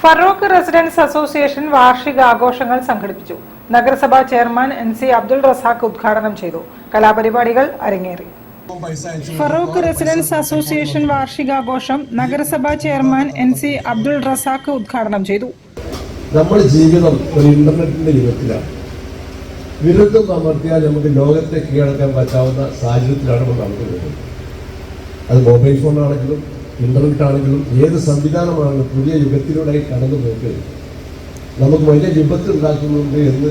Farooq residence association വാർഷികാഘോഷങ്ങൾ സംഘടിപ്പിച്ചു. നഗരസഭാ chairman NC Abdul Razak ഉദ്ഘാടനം ചെയ്തു. കലാപരിപാടികൾ അരങ്ങേറി. ഫറൂഖ് റെസിഡൻസ് അസോസിയേഷൻ വാർഷികാഘോഷം നഗരസഭാ ചെയർമാൻ NC അബ്ദുൾ റസാഖ് ഉദ്ഘാടനം ചെയ്തു. നമ്മുടെ ജീവിതം ഒരു ഇന്റർനെറ്റിന്റെ യുഗത്തിലാണ്. വിരുദ്ധം അമർത്തിയാൽ നമുക്ക് ലോകത്തെ കീഴടക്കാൻ പറ്റാവുന്ന സാഹചര്യത്തിലാണ് നമ്മൾ നടക്കുന്നത്. അത് മൊബൈൽ ഫോണാണെങ്കിലും ഇന്റർനെറ്റ് ആണെങ്കിലും ഏത് സംവിധാനമാണെങ്കിലും പുതിയ യുഗത്തിലൂടെ കടന്നു പോയിട്ട് നമുക്ക് വലിയ വിപത്ത് ഉണ്ടാക്കുന്നുണ്ട് എന്ന്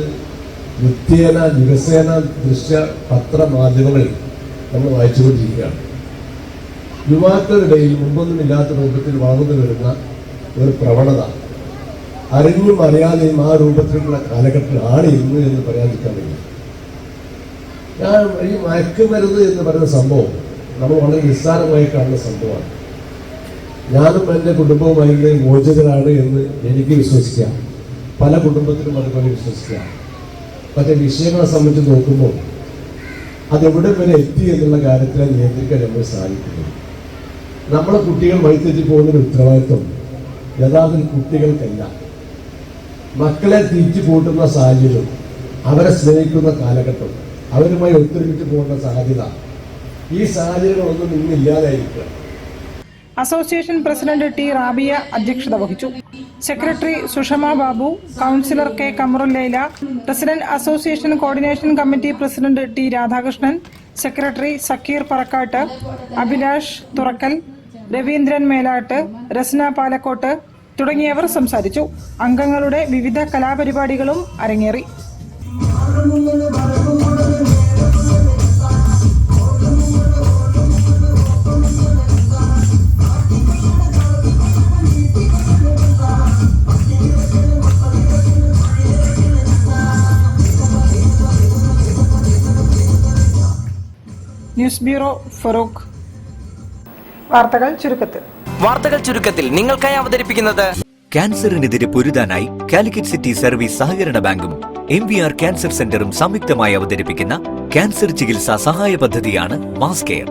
നിത്യേന ദിവസേന ദൃശ്യ പത്രമാധ്യമങ്ങളിൽ നമ്മൾ വായിച്ചുകൊണ്ടിരിക്കുകയാണ്. യുവാക്കളുടെയിൽ മുമ്പൊന്നും ഇല്ലാത്ത രൂപത്തിൽ വളർന്നു വരുന്ന ഒരു പ്രവണത അറിഞ്ഞും അറിയാതെയും ആ രൂപത്തിലുള്ള കാലഘട്ടത്തിലാണ് ഇന്ന് എന്ന് പറയാതിരിക്കാൻ കഴിയും. ഈ മയക്കുമരുന്ന് എന്ന് പറയുന്ന സംഭവം നമ്മൾ വളരെ നിസ്സാരമായി കാണുന്ന സംഭവമാണ്. ഞാനും എൻ്റെ കുടുംബവുമായി മോചിതരാണ് എന്ന് എനിക്ക് വിശ്വസിക്കാം, പല കുടുംബത്തിലും അതുപോലെ വിശ്വസിക്കാം. പക്ഷേ വിഷയങ്ങളെ സംബന്ധിച്ച് നോക്കുമ്പോൾ അതെവിടെ വരെ എത്തി എന്നുള്ള കാര്യത്തിനെ നിയന്ത്രിക്കാൻ നമ്മൾ സാധിക്കുന്നു. നമ്മളെ കുട്ടികൾ വഴിതെറ്റി പോകുന്നൊരു ഉത്തരവാദിത്വം യഥാർത്ഥത്തിൽ കുട്ടികൾക്കല്ല. മക്കളെ തിരിച്ചു കൂട്ടുന്ന സാഹചര്യം, അവരെ സ്നേഹിക്കുന്ന കാലഘട്ടം, അവരുമായി ഒത്തൊരുമിച്ച് പോകുന്ന സാധ്യത, ഈ സാഹചര്യങ്ങളൊന്നും ഇന്നില്ലാതായിരിക്കുക. Association president T. റാബിയ അധ്യക്ഷത വഹിച്ചു. Secretary Sushama Babu, councillor K. Kamarullaila, president association coordination committee president T. Radhakrishnan, secretary Zakir Parakkatt, Abhilash Thurakkal, Raveendran Melatt, Rasna Palakkott തുടങ്ങിയവർ സംസാരിച്ചു. അംഗങ്ങളുടെ വിവിധ കലാപരിപാടികളും അരങ്ങേറി. News bureau, Farook. വാർത്തകൾ ചുരുക്കത്തിൽ നിങ്ങൾക്കായി അവതരിപ്പിക്കുന്നത് ക്യാൻസറിനെതിരെ പൊരുതാനായി കാലിക്കറ്റ് സിറ്റി സർവീസ് സഹകരണ ബാങ്കും MVR ക്യാൻസർ സെന്ററും സംയുക്തമായി അവതരിപ്പിക്കുന്ന ക്യാൻസർ ചികിത്സാ സഹായ പദ്ധതിയാണ് മാസ് കെയർ.